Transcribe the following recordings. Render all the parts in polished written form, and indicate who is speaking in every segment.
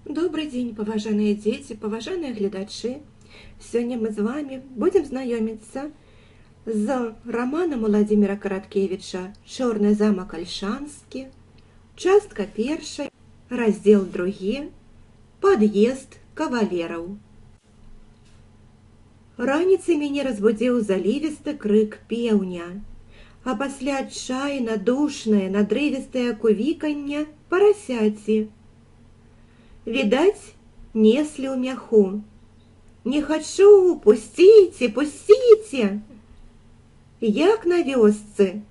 Speaker 1: Добрый день, паважаныя дзеці, паважаныя гледачы. Сёння мы з вами будем знаёміцца з романом Уладзіміра Караткевіча «Чорны замак Альшанскі», частка першая, раздзел другі, пад'езд кавалераў. Раніцай мяне разбудзіў залівісты крык пеўня, а пасля адчайна душнае надрывістае кувіканне парасяці. Відаць, неслі ў мяху. «Не хачу, пусціце, пусціце!» Як на вёсцы.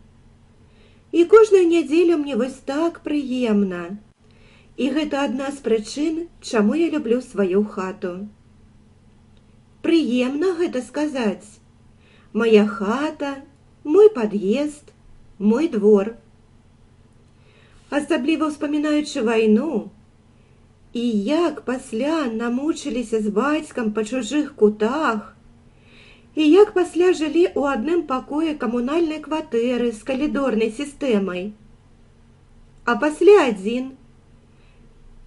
Speaker 1: І кожную нядзелю мне вось так прыемна. І гэта адна з прычын, чаму я люблю сваю хату. Прыемна гэта сказаць. Моя хата, мой пад'езд, мой двор. Асабліва ўспамінаючы вайну, і як пасля намучыліся з бацькам па чужых кутах, і як пасля жылі ў адным пакоі камунальнай кватэры з калідорнай сістэмай. А пасля адзін,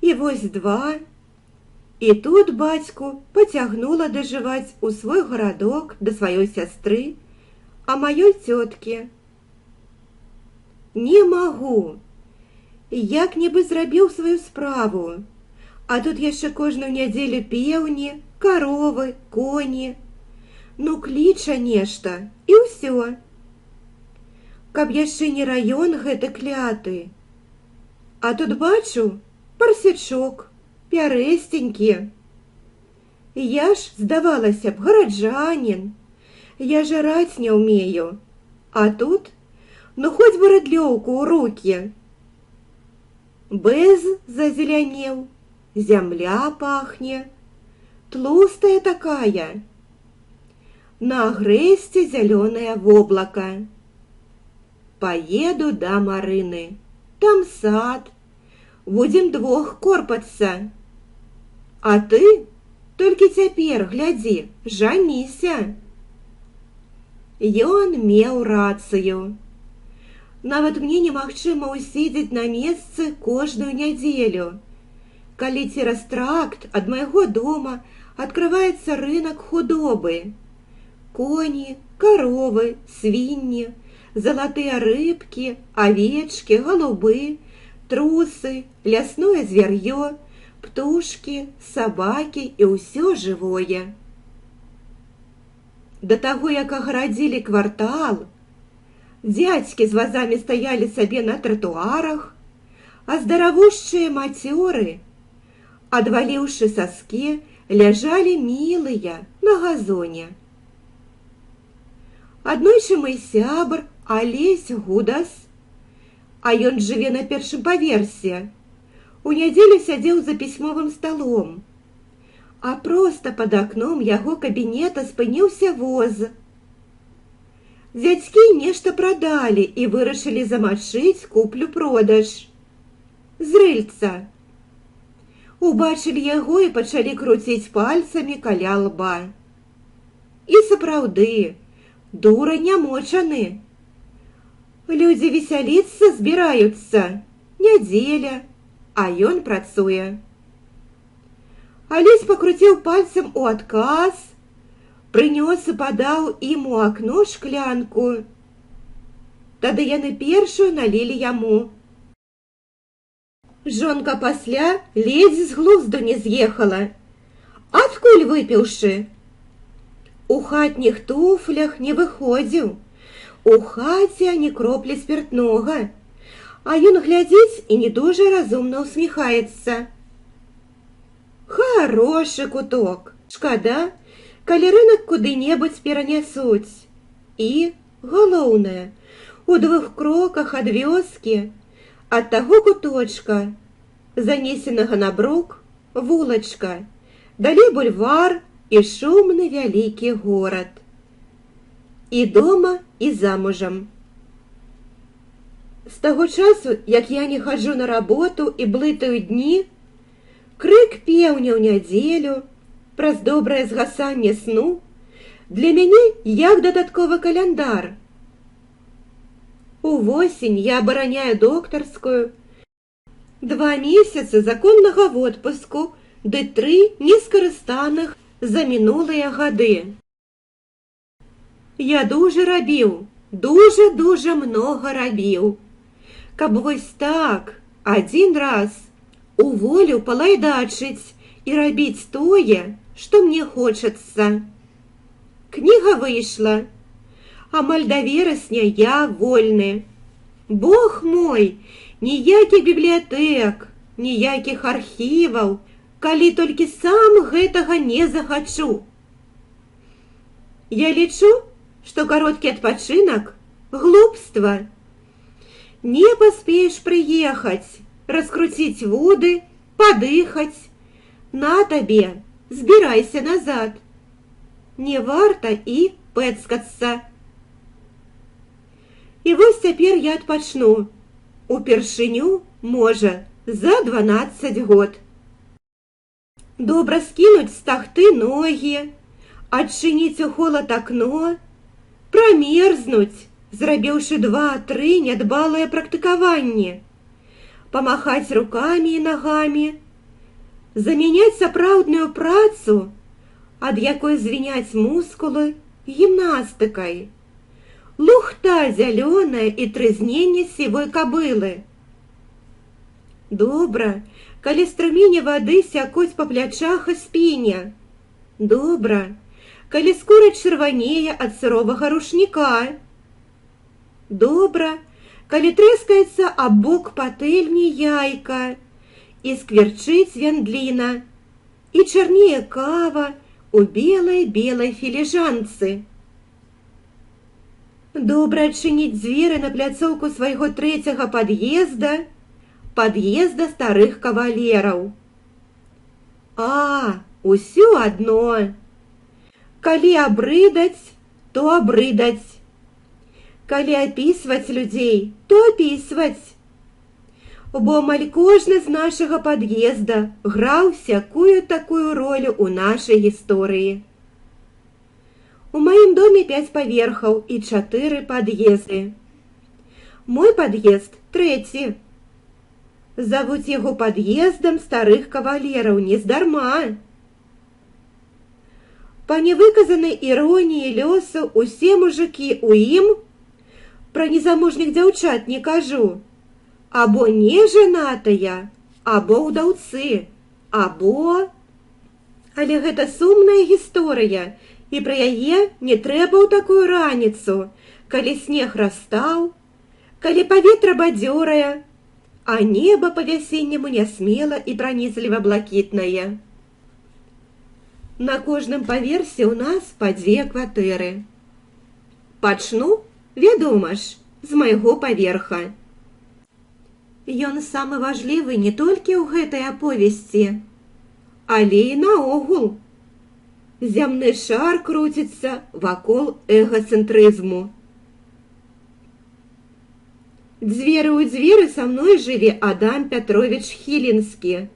Speaker 1: і вось два, і тут бацьку пацягнула дажываць у свой гарадок да сваёй сястры, а маёй цёткі. Не магу, як нібы зрабіў сваю справу. А тут яшчэ кожную нядзелю пеўні, каровы, коні. Ну, кліча нешта, і ўсё. Каб яшчэ не раён гэты кляты. А тут бачу парсячок, пярэсценькі. Я ж, здавалася б, гараджанін. Я жараць не ўмею. А тут, ну хоць бы рыдлёўку ў рукі. Бэз зазелянеў. Зямля пахне, тлустая такая. На агрэсце зялёнае воблака. Поеду да Марыны, там сад, будем двух корпацца. А ты толькі цяпер, глядзі, жаніся. Ён меў рацыю. Нават мне немагчыма ўседзець на месцы кожную нядзелю. Калі цераз тракт ад майго дома адкрываецца рынак худобы. Коні, каровы, свінні, залатыя рыбкі, авечкі, галубы, трусы, лясное звяр'ё, птушкі, сабакі і ўсё жывое. Да таго, як агарадзілі квартал, дзядзькі з вазамі стаялі сабе на тратуарах, а здаравушчыя мацёры, адваліўшы саскі, ляжалі мілыя на газоне. Аднойчы мой сябр Алесь Гудас, а ён жыве на першым паверсе, у нядзелю сядзеў за пісьмовым сталом, а проста пад акном яго кабінета спыніўся воз. Дзядзькі нешта прадалі і вырашылі замачыць куплю-продаж. З рыльца. Убачылі яго і пачалі круціць пальцамі каля лба. І сапраўды, дурань нямочаны. Людзі весяліцца збіраюцца, нядзеля, а ён працуе. Алесь пакруціў пальцам у адказ, прынёс і падаў ім у акно шклянку. Тады яны першую налілі яму. Жонка пасля ледзь з глузду не з'ехала. Адкуль выпіўшы? У хатніх туфлях не выходзіў. У хаце ані кроплі спіртнога. А ён глядзіць і не дужа разумна усміхаецца. Харошы куток. Шкада, калі рынак куды-небудзь перанясуць. І, галоўнае, у 2 кроках ад вёскі, ад таго куточка, занесенага на брук, вулачка, далей бульвар і шумны вялікі горад. І дома, і замужам. З таго часу, як я не хаджу на работу і блытаю дні, крык пеўня ў нядзелю, праз добрае згасанне сну, для мяне як дадатковы каляндар. Увосень я абараняю доктарскую, 2 месяцы законнага водпуску ды 3 нескарыстаных за мінулыя гады. Я дужа рабіў, дужа многа рабіў. Каб вось так, адзін раз у волю палайдачыць і рабіць тое, што мне хочацца. Кніга выйшла. Амаль да верасня я вольны. Бог мой, ніякіх бібліятэк, ніякіх архіваў, калі толькі сам гэтага не захачу. Я лічу, што кароткі адпачынак – глупства. Не паспееш прыехаць, раскруціць вуды, падыхаць. На табе, збірайся назад. Не варта і пэцкацца. І вось цяпер я адпачну. Упершыню, можа, за 12 год. Добра скінуць з тахты ногі, адчыніць у холад акно, прамерзнуць, зрабіўшы 2-3 нядбалыя практыкаванні, памахаць рукамі і нагамі, замяняць сапраўдную працу, ад якой звіняць мускулы, гімнастыкай. Лухта зялёная і трызненне сівой кабылы. Добра, калі струмені вады сякуць па плячах і спіне. Добра, калі скура чырванее ад сыровага рушніка. Добра, калі трэскаецца аб бок патэльні яйка і скверчыць вяндліна, і чарнее кава у белай філіжанцы. Добра адчыніць дзверы на пляцоўку свайго 3-го пад'езда старых кавалераў. Усё адно. Калі абрыдаць, то абрыдаць. Калі апісваць людзей, то апісваць. Бо амаль кожны з нашага пад'езда граў сякую-такую ролю ў нашай гісторыі. У маім доме 5 паверхаў і 4 пад'езды. Мой пад'езд 3. Завуць яго пад'ездам старых кавалераў нездарма. Па невыказанай іроніі лёсу усе мужыкі ў ім, пра незамужніх дзяўчат не кажу, або нежанатыя, або ўдаўцы, або... Але гэта сумная гісторыя, і пра яе не трэба ў такую раніцу, калі снег растаў, калі паветра бадзёрае, а неба па-вясенняму нясмела і пранізліва блакітнае. На кожным паверсе ў нас па 2 кватэры. Пачну, вядома ж, з майго паверха. Ён самы важлівы не толькі ў гэтай аповесці, але і наогул. Зямны шар круціцца вакол эгацэнтрызму. Дзверы ў дзверы са мной жыве Адам Пятровіч Хілінскі,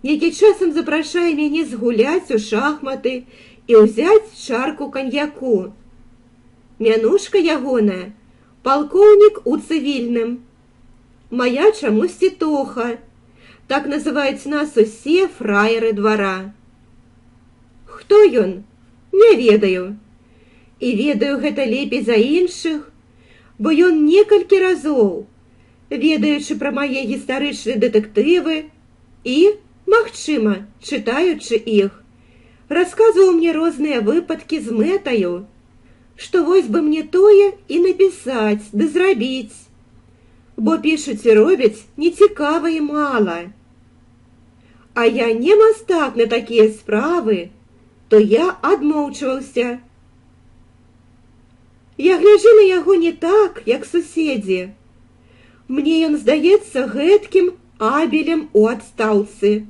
Speaker 1: які часам запрашае мяне згуляць у шахматы і ўзяць чарку каньяку. Мянушка ягоная – палкоўнік у цывільным. Мая чамусьці Тоха. Так называюць нас усе фраеры двара. Хто ён? Не ведаю. І ведаю гэта лепей за іншых, бо ён некалькі разоў, ведаючы пра мае гістарычныя дэтэктывы і, магчыма, чытаючы іх, расказваў мне розныя выпадкі з мэтаю, што вось бы мне тое і напісаць, ды зрабіць, бо пішуць і робяць нецікава і мала. А я не мастак на такія справы, то я адмоўчваўся. Я гляджу на яго не так, як суседзі. Мне ён здаецца гэткім Абелем у адстаўцы.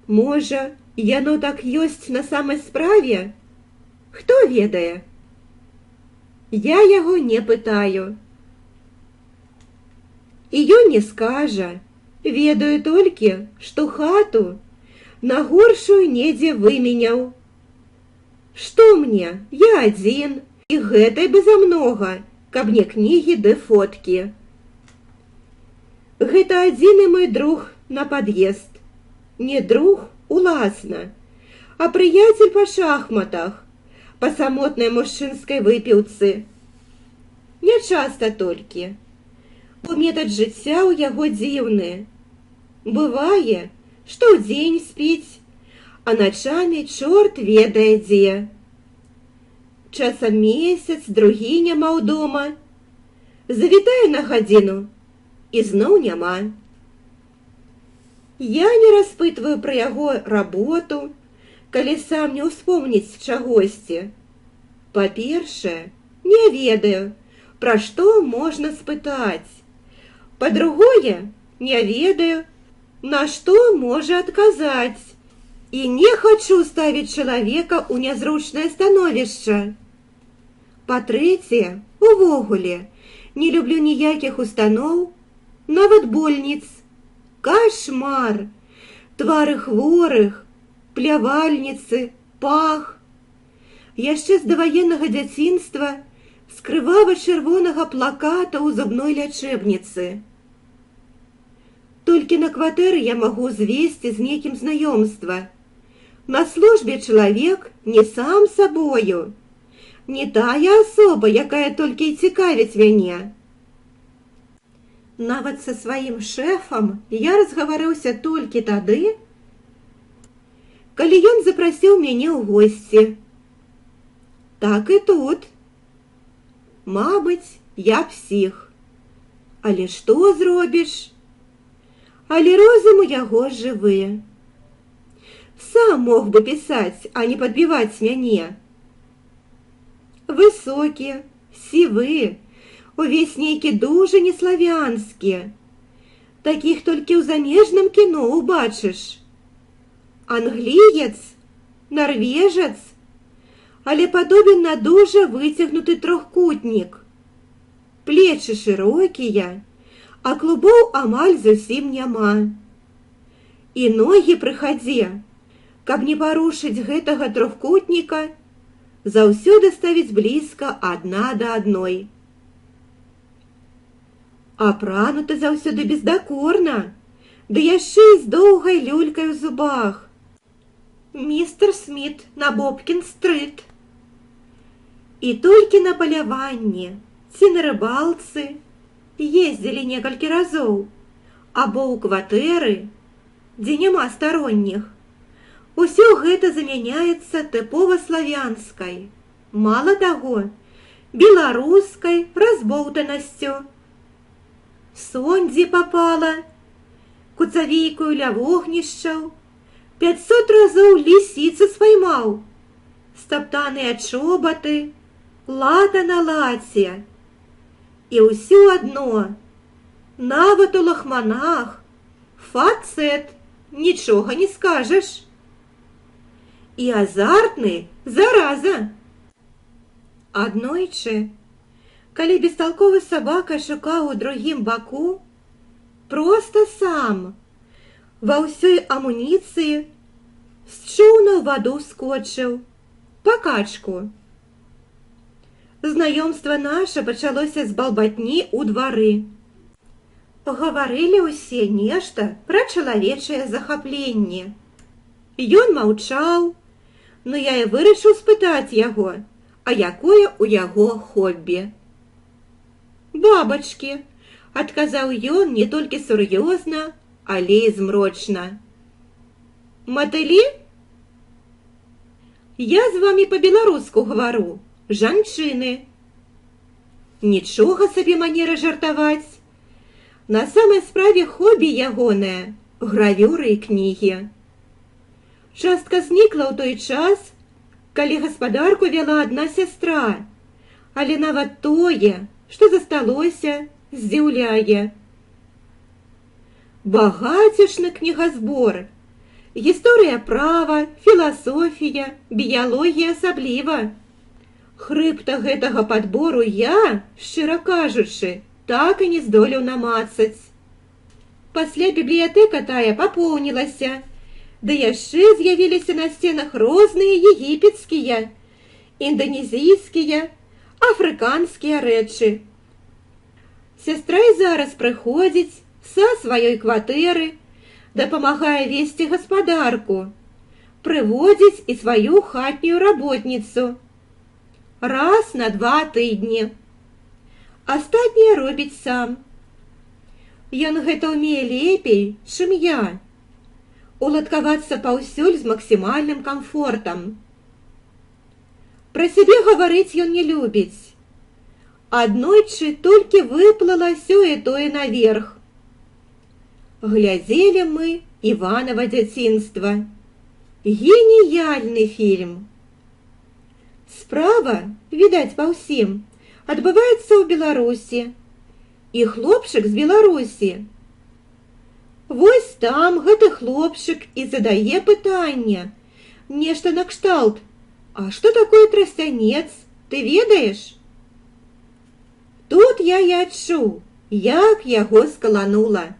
Speaker 1: Можа, яно так ёсць на самай справе? Хто ведае? Я яго не пытаю. І ён не скажа. Ведаю толькі, што хату на горшую недзе выменяў. Што мне? Я адзін. І гэтай бы замнога, каб не кнігі ды фоткі. Гэта адзіны мой друг на пад'езд. Не друг, уласна, а прыяцель па шахматах, па самотнай мужчынскай выпіўцы. Не часта толькі, бо метад жыцця ў яго дзіўны. Бывае, што ўдзень спіць, а начамі чорт ведае дзе. Часам месяц, другі няма ўдома. Завітае на гадзіну, і зноў няма. Я не распытваю пра яго работу, калі сам не ўспомніць чагосьці. Па-першае, не ведаю, пра што можна спытаць. Па-другое, не ведаю, на што можа адказаць. І не хачу ставіць чалавека ў нязручнае становішча. Па-трэцяе, увогуле, не люблю ніякіх устаноў, нават больніц. Кашмар! Твары хворых, плявальніцы, пах. Яшчэ з даваеннага дзяцінства з крывава-чырвонага плаката ў зубной лячэбніцы. Толькі на кватэры я магу звесці з некім знаёмства. На службе чалавек не сам сабою, не тая асоба, якая толькі і цікавіць мяне. Нават са сваім шэфам я разгаварыўся толькі тады, калі ён запрасіў мяне ў госці. Так і тут. Мабыць, я псіх. Але што зробіш? Але розум у яго жывы. Сам мог бы пісаць, а не падбіваць мяне. Высокі, сівы, увесь нейкі дужа неславянскі. Такіх толькі ў замежным кіно ўбачыш. Англіец, нарвежац, але падобен на дужа выцягнуты трохкутнік. Плечы шырокія, а клубоў амаль зусім няма. І ногі пры хадзе, каб не парушыць гэтага трохкутніка, заўсёды ставіць блізка адна да адной. Апрануты заўсёды бездакорна, ды яшчэ і з доўгай люлькай у зубах. Містер Сміт на Бобкін-стрыт. І толькі на паляванні ці на рыбалцы ездзілі некалькі разоў, або ў кватэры, дзе няма старонніх. Усё гэта замяняецца тыпова славянскай, мала таго, беларускай разбоўтанасцю. Сонь дзе папала, куцавейкую ля вогнішчаў, 500 разоў лісіцы спаймаў, стаптаныя чобаты, лата на лаце. І ўсё адно, нават у лахманах, фацэт, нічога не скажаш. І азартны, зараза. Аднойчы, калі бесталковы сабака шукаў у другім баку, проста сам, ва ўсёй амуніцыі, з чоўна ў ваду скочыў, па качку. Знаёмства наша пачалося з балбатні ў двары. Гаварылі ўсе нешта пра чалавечае захапленне. Ён маўчаў, но я і вырашыў спытаць яго, а якое ў яго хоббі. «Бабачкі», – адказаў ён не толькі сур'ёзна, але і змрочна. «Матылі?» «Я з вамі па-беларуску гавару, жанчыны». Нічога сабе манера жартаваць. На самай справе хобі ягонае – гравюры і кнігі. Частка знікла ў той час, калі гаспадарку вяла адна сястра, але нават тое, што засталося, здзіўляе. Багацішны кнігазбор, гісторыя права, філасофія, біялогія асабліва. Хрыбта гэтага падбору я, шчыра кажучы, так і не здолеў намацаць. Пасля бібліятэка тая папоўнілася, ды яшчэ з'явіліся на сценах розныя егіпецкія, інданезійскія, афрыканскія рэчы. Сястра і зараз прыходзіць, са сваёй кватэры, дапамагае весці гаспадарку, прыводзіць і сваю хатнюю работніцу раз на 2 тыдні. Астатняе робіць сам. Ён гэта ўмее лепей, чым я. Уладкавацца паўсюль з максімальным камфортам. Пра сябе гаварыць ён не любіць. Аднойчы толькі выплыла сёе-тое наверх. Глядзелі мы Іванава дзяцінства. Геніяльны фільм. Справа, відаць па ўсім, адбываецца ў Беларусі. І хлопчык з Беларусі. Вось там гэты хлопчык і задае пытанне. Нешта накшталт: «А што такое трасянец, ты ведаеш?» Тут я і адчуў, як яго скаланула.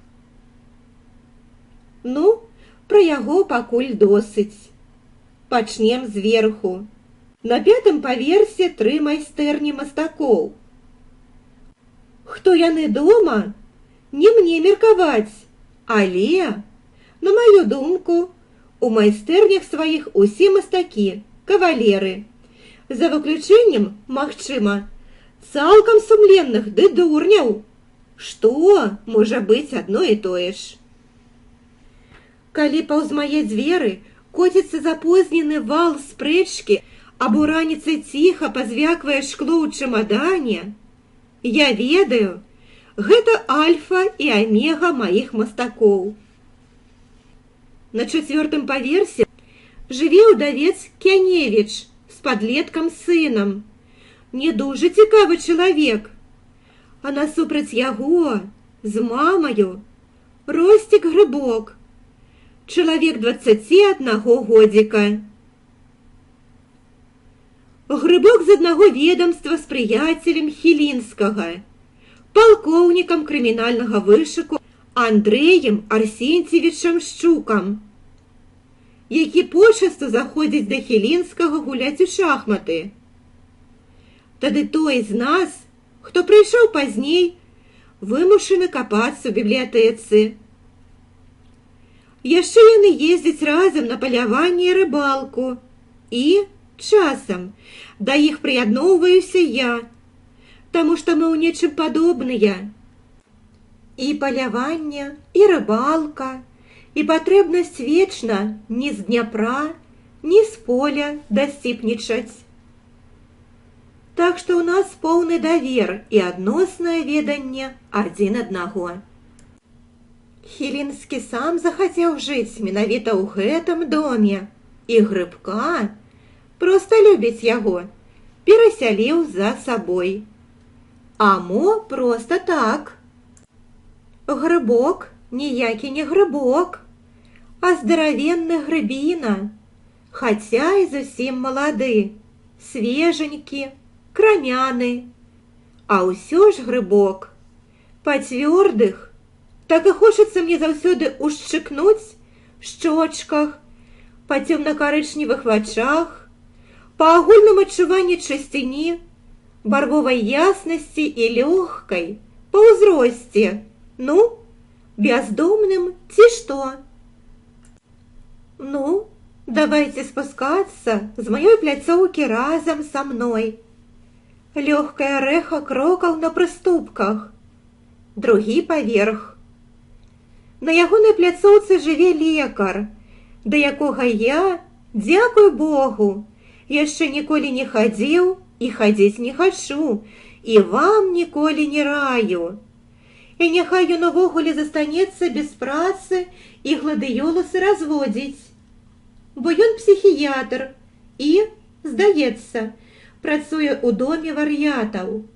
Speaker 1: Ну, пра яго пакуль досыць. Пачнем зверху. На 5-м паверсе 3 майстэрні мастакоў. Хто яны дома, не мне меркаваць, але, на маю думку, у майстэрнях сваіх усе мастакі, кавалеры, за выключэннем, магчыма, цалкам сумленных ды дурняў, што можа быць адно і тое ж. Калі паўз мае дзверы коціцца запознены вал спрэчкі, або раніцай ціха пазвяквае шкло ў чамадане, я ведаю, гэта альфа і амега маіх мастакоў. На 4-м паверсе жыве ўдавец Кяневіч з падлеткам сынам. Не дужа цікавы чалавек. А насупраць яго, з мамаю, Росцік Грыбок, чалавек 21 годзіка. Грыбок з аднаго ведомства з прыяцелем Хілінскага, палкоўнікам крымінальнага вышуку Андрэем Арсенцевічам Шчукам, які почасту заходзіць да Хілінскага гуляць у шахматы. Тады той з нас, хто прыйшоў пазней, вымушаны капацца ў бібліятэцы. Яшчэ яны ездзяць разам на паляванне і рыбалку, і часам да іх прыядноўваюся я, таму што мы ў нечым падобныя. І паляванне, і рыбалка, і патрэбнасць вечна ні з Дняпра, ні з поля дасціпнічаць. Так што ў нас поўны давер і адноснае веданне адзін аднаго. Хілінскі сам захацеў жыць менавіта ў гэтым доме, і Грыбка, проста любіць яго, перасяліў за сабой. А мо проста так. Грыбок ніякі не грыбок, а здаравенны грыбіна, хаця і зусім малады, свеженькі, крамяны. А ўсё ж грыбок. Па цвёрдых, так і хочацца мне заўсёды ушчыкнуць шчочках, па цёмна-карычневых вачах, па агульным адчуванні чысціні, барвовай яснасці і лёгкай, па ўзросце, ну, бяздомным ці што. Ну, давайте спускацца з маёй пляцоўкі разам са мной. Лёгкае рэха крокаў на прыступках. Другі паверх. На ягонай пляцоўцы жыве лекар, да якога я, дзякуй Богу, яшчэ ніколі не хадзіў і хадзіць не хачу, і вам ніколі не раю. І няхай ён увогуле застанецца без працы і гладыёлусы разводзіць, бо ён псіхіятр і, здаецца, працуе ў доме вар'ятаў.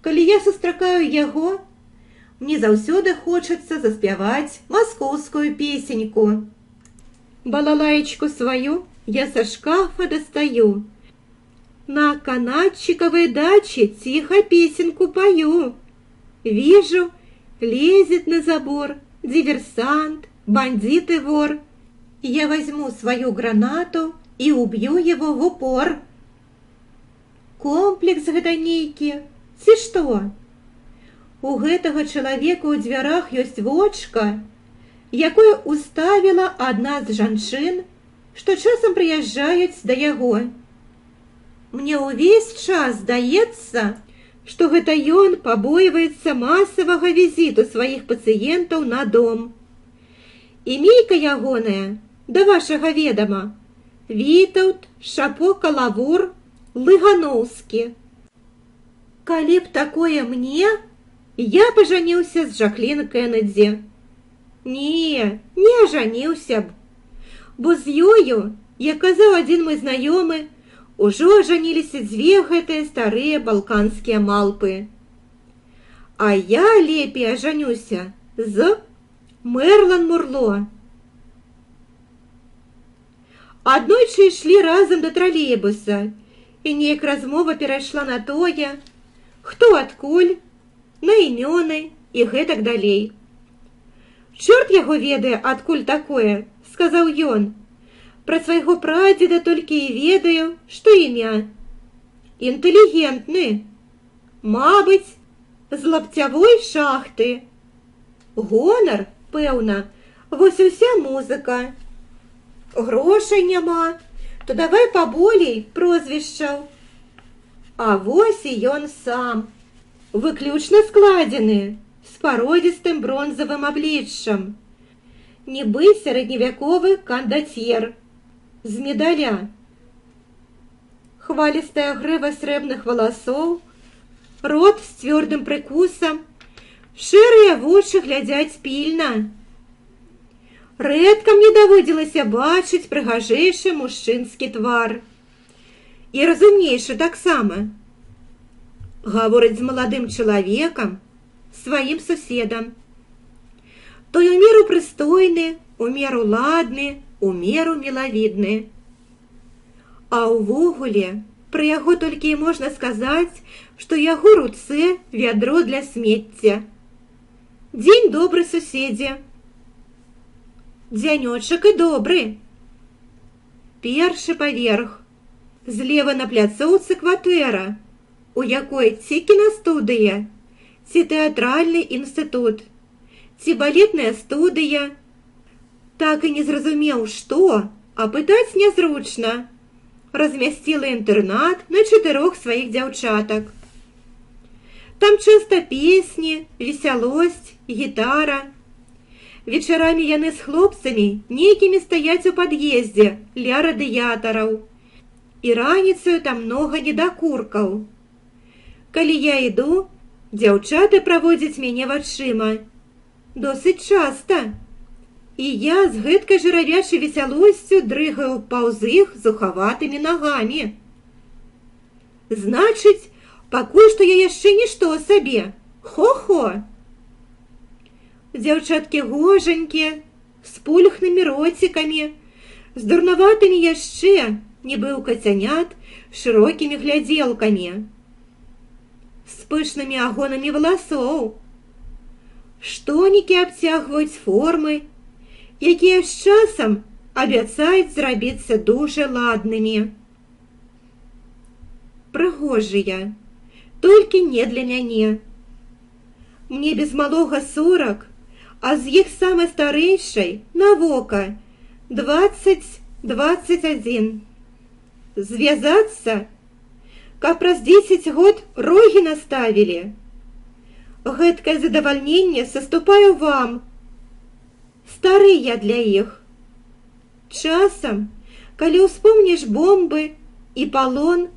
Speaker 1: Калі я сустракаю яго, мне заўсёды хочацца заспяваць маскоўскую песеньку. Балалаечку сваю я со шкафа достаю. На канатчиковой даче тихо песенку пою. Вижу, лезет на забор диверсант, бандит и вор. Я возьму свою гранату и убью его в упор. Комплекс гэта нейкі, ці што? У гэтага чалавека ў дзвярах ёсць вочка, якое уставіла адна з жанчын, што часам прыязджаюць да яго. Мне ўвесь час здаецца, што гэта ён пабойваецца масавага візіту сваіх пацыентаў на дом. Імейка ягоная, да вашага ведама, Вітаўт Шапо Калавур Лыгановскі. Калі б такое мне, я пажаніўся з Жаклін Кеннедзі. Не ажаніўся б, бо з ёю, як казаў адзін мой знаёмы, ужо ажаніліся дзве гэтыя старыя балканскія малпы. А я лепей ажанюся з Мерлан Мурло. Аднойчы ішлі разам да тралейбуса, і неяк размова перайшла на тое, хто адкуль, на імёны і гэтак далей. «Чорт яго ведае, адкуль такое», — сказаў ён. «Пра свайго прадзеда толькі і ведаю, што імя. Інтэлігентны. Мабыць, з лапцявой шахты. Гонар, пэўна, вось уся музыка. Грошай няма, то давай паболей прозвішчаў. А вось і ён сам, выключна складзены, з пародзістым бронзавым абліччам. Нібы сярэдневяковы кандацьер, з медаля. Хвалістая грыва срэбных валасоў, рот з цвёрдым прыкусам, шэрыя вочы глядзяць пільна. Рэдка мне даводзілася бачыць прыгажэйшы мужчынскі твар. І разумнейшы таксама. Гаворыць з маладым чалавекам, сваім суседам. Той у меру прыстойны, у меру ладны, у меру мілавідны. А ўвогуле, пра яго толькі і можна сказаць, што яго руцэ вядро для смецця. Дзень добры, суседзе. Дзянёчак і добры. Першы паверх. Злева на пляцоўцы кватэра, у якой ці кінастудыя, ці тэатральны інстытут, ці балетная студыя. Так і не зразумеў, што, а пытаць нязручна. Размясціла інтэрнат на 4 сваіх дзяўчатак. Там часта песні, весялосць, гітара. Вечарамі яны з хлопцамі нейкімі стаяць у пад'ездзе ля радыятараў. І раніцаю там многа недакуркаў. Калі я іду, дзяўчаты праводзяць мяне вачыма. Досыць часта. І я з гэткай жыравячай весялосцю дрыгаю паўз іх зухаватымі нагамі. Значыць, пакуль што я яшчэ нішто сабе. Хо-хо! Дзяўчаткі гожанькія, з пульхнымі роцікамі, з дурнаватымі яшчэ, нібы ў кацянят, шырокімі глядзелкамі, з пышнымі агонамі валасоў. Штонікі абцягваюць формы, якія з часам абяцаюць зрабіцца дужа ладнымі. Прыгожыя, толькі не для мяне. Мне без малога 40, а з іх самай старэйшай на вока 20-21. Звязацца, каб праз 10 год рогі наставілі. Гэткае задавальненне саступаю вам. Стары я для іх. Часам, калі ўспомніш бомбы і палон,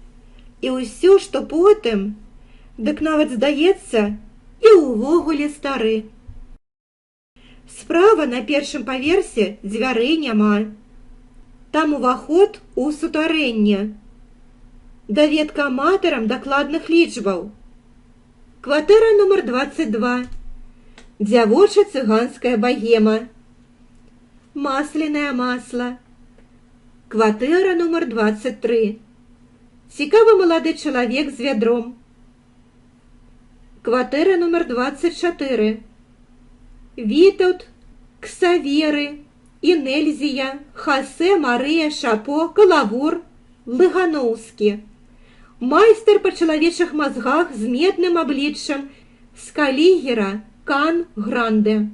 Speaker 1: і ўсё, што потым, дык нават здаецца, і ўвогуле стары. Справа на першым паверсе дзвярэй няма. Там уваход у сутарэнне. Даведка аматарам дакладных лічбаў. Кватэра нумар 22. Дзявоча-цыганская багема. Масляное масло. Кватэра нумар 23. Цікавы малады чалавек з вядром. Кватэра нумар 24. Вітаўт, Ксаверы, Інельзія, Хасе Марыя Шапо Калавур Лыгановскі. Майстар па чалавечых мазгах з медным абліччам, Скалігера, Кан Гранде.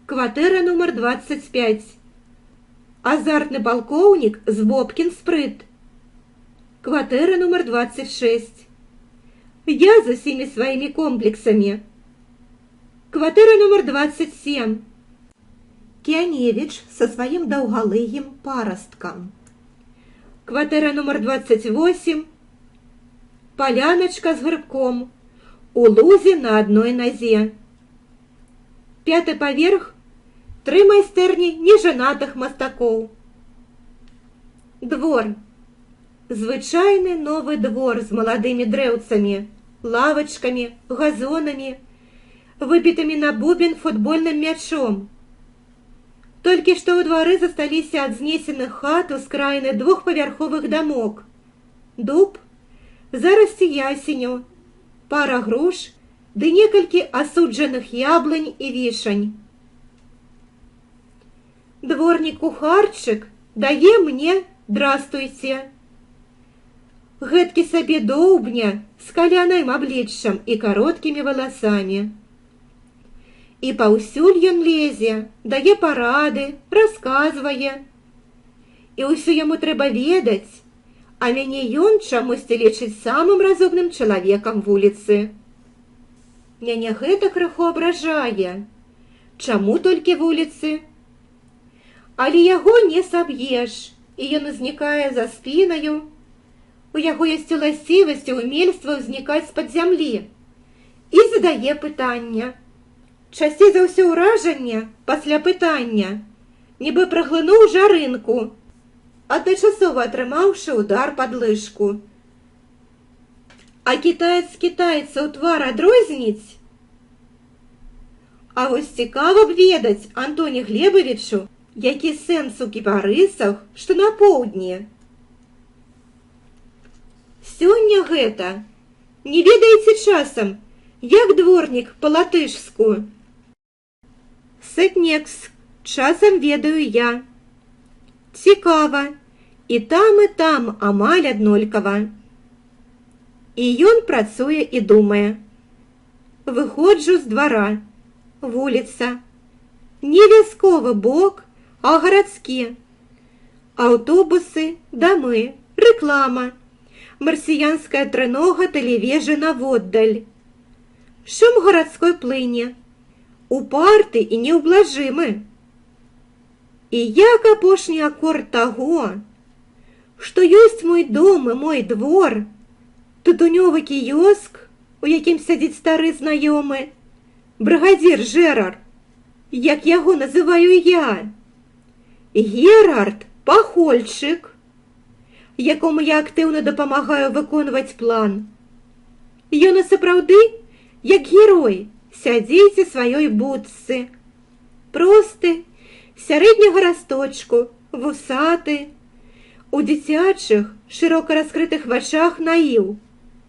Speaker 1: Кватэра нумар 25. Азартны палкоўнік з Бобкін спрыт. Кватэра нумар 26. Я з усімі сваімі комплексамі. Кватэра нумар 27. Кіяневіч са сваім даўгалыгім парасткам. Кватэра нумар 28. Паляначка з грыбком у лузе на адной назе. 5-й паверх, 3 майстэрні нежанатых мастакоў. Двор. Звычайны новы двор з маладымі дрэўцамі, лавачкамі, газонамі, выбітымі на бубен футбольным мячом. Толькі што ў двары засталіся ад знесеных хат ускраіны двухпавярховых дамок. Дуб, зарасці ясеню, пара груш ды некалькі асуджаных яблынь і вішань. Дворнік-кухарчык дае мне «Здрастуйце». Гэткі сабе доўбня з каляным абліччам і кароткімі валасамі. І паўсюль ён лезе, дае парады, расказвае. І ўсё яму трэба ведаць, а мяне ён чамусьці лічыць самым разумным чалавекам вуліцы. Мяне гэта крыху абражае. Чаму толькі вуліцы? Але яго не саб'еш, і ён узнікае за спінаю. У яго ёсць уласцівасць умельства ўзнікаць з-пад зямлі і задае пытання. Часцей за ўсё ўражанне пасля пытання, нібы праглынуў жарынку, адначасова атрымаўшы удар пад лыжку. А кітаец кітайца ў твар адрозніць? А вось цікава б ведаць Антоне Глебавічу, які сэнс у кіпарысах, што на поўдні. Сёння гэта. Не ведаеце часам, як дворнік па-латышску? Сэтнекс. Часам ведаю я. Цікава. І там амаль аднолькава. І ён працуе і думае. Выходжу з двара. Вуліца. Не вясковы бок, а гарадскі. Аўтобусы, дамы, рэклама. Марсіянская трынога тэлевежы наводдаль. Шум гарадской плыне. Упарты і неўблажымы. І як апошні акорд таго, што ёсць мой дом і мой двор, тутунёвы кіёск, у якім сядзіць стары знаёмы, брыгадзір Жэрар, як яго называю я, Герард Пахольчык, якому я актыўна дапамагаю выконваць план. Ён і сапраўды, як герой, сядзіць у сваёй будцы. Просты, сярэдняга расточку, вусаты. У дзіцячых, шырока раскрытых вачах наіў.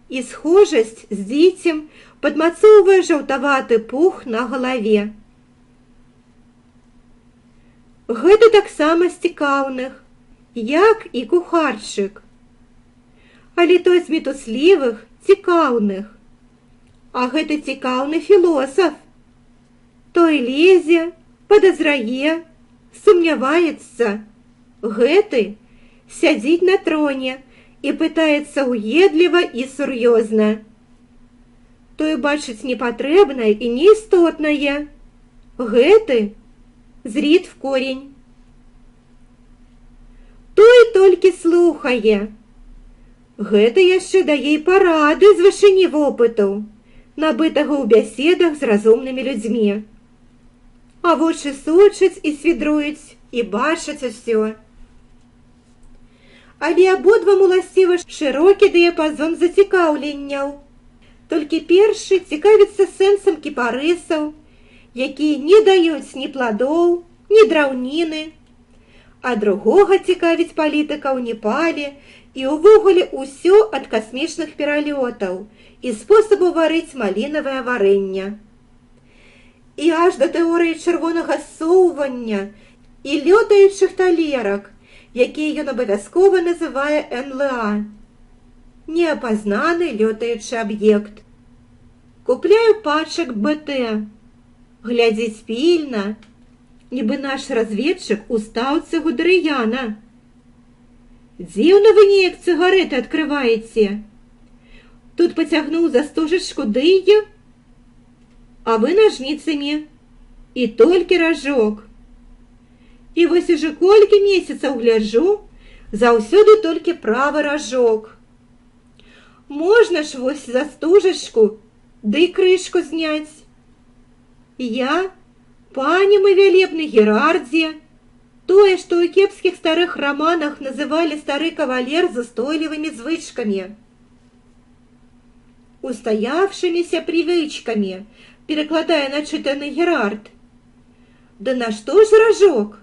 Speaker 1: І схожасць з дзіцем падмацоўвае жаўтаваты пух на галаве. Гэта таксама з цікаўных, як і кухарчык. Але той з мітуслівых, цікаўных. А гэта цікаўны філосаф. Той лезе, падазрае, сумняваецца. Гэты сядзіць на троне і пытаецца уедліва і сур'ёзна. Той бачыць непатрэбнае і неістотнае. Гэты зріт в корень. Той толькі слухае. Гэта яшчэ дае парады з вышыні вопытаў, набытага ў бяседах з разумнымі людзьмі. А вочы сочаць і свідруюць, і бачаць усё. Але абодвам уласцівы шырокі дыяпазон зацікаўленняў. Толькі першы цікавіцца сэнсам кіпарысаў, якія не даюць ні пладоў, ні драўніны, а другога цікавіць палітыка ў Непале і ўвогуле ўсё ад касмічных пералётаў і спосабу варыць малінавае варэнне. І аж да тэорыі чырвонага ссоўвання і лётаючых талерак, якія ён абавязкова называе НЛА. Неапазнаны лётаючы аб'ект. Купляю пачак БТ. Глядзіць пільна, нібы наш разведчык у стаўцы Гудрыяна. Дзіўна вы неяк цыгареты адкрываеце. Тут пацягнуў за стужачку дый, а вы нажніцамі. І толькі ражок. І вось уже колькі месяцаў гляджу, заўсёды толькі правы ражок. Можна ж вось за стужачку ды крышку зняць. Я, пане мой вялебны Герардзе, тое, што ў кепскіх старых раманах называлі стары кавалер з устойлівымі звычкамі, устоявшимися привычками, перекладая начитанный Герард. Да на что ж рожок?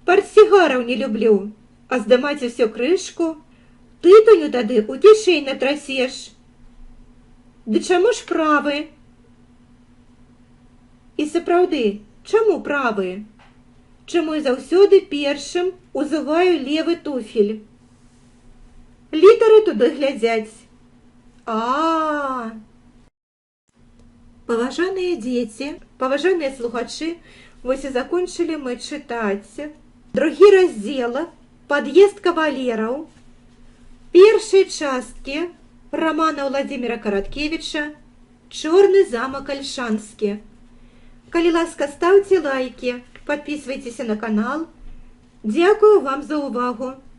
Speaker 1: Портсигаров не люблю, а здымаць усё крышку тытуню тады у кішэй натрасеш. Ды чаму ж правы? І сапраўды, чаму правы? Чаму я заўсёды першым узываю левы туфель? Літары туды глядзяць. Паважаныя дзеці, паважаныя слухачы, вось і закончылі мы чытаць другі раздзел «Пад'езд кавалераў» першай часткі рамана Владзіміра Караткевіча «Чорны замак Альшанскі». Калі ласка, ставьте лайки, подписывайтесь на канал. Дякую вам за увагу.